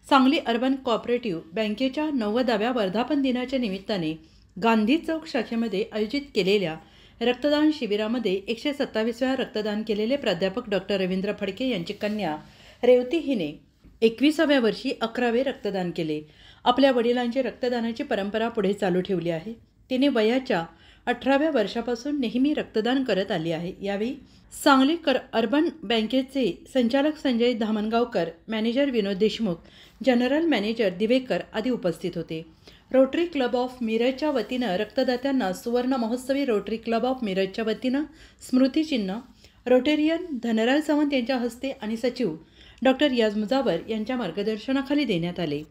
Sangli urban cooperative बँकेच्या 90व्या वर्धापन दिनाच्या निमित्ताने गांधी चौक शाखेमध्ये आयोजित केलेल्या रक्तदान शिबिरामध्ये 127व्या रक्तदान केलेले प्राध्यापक डॉक्टर रवींद्र फडके यांची कन्या रेवती हिने 21व्या वर्षी 11वे रक्तदान केले। आपल्या वडिलांची रक्तदानाची परंपरा पुढे चालू ठेवली आहे। तिने वयाच्या 18व्या वर्षापासून नेहमी रक्तदान करत आली आहे। यावेळी सांगली अर्बन बँकेचे संचालक संजय धामणगावकर, मॅनेजर विनोद देशमुख, जनरल मॅनेजर दिवेकर आदी उपस्थित होते। रोटरी क्लब ऑफ मिरजच्या वतीनं रक्तदात्यांना सुवर्ण महोत्सवी रोटरी क्लब ऑफ मिरजच्या वतीनं स्मृतिचिन्ह, रोटेरियन धनराज सावंत यांच्या हस्ते आणि सचिव डॉक्टर याज मुजावर यांच्या मार्गदर्शनाखाली देण्यात आले।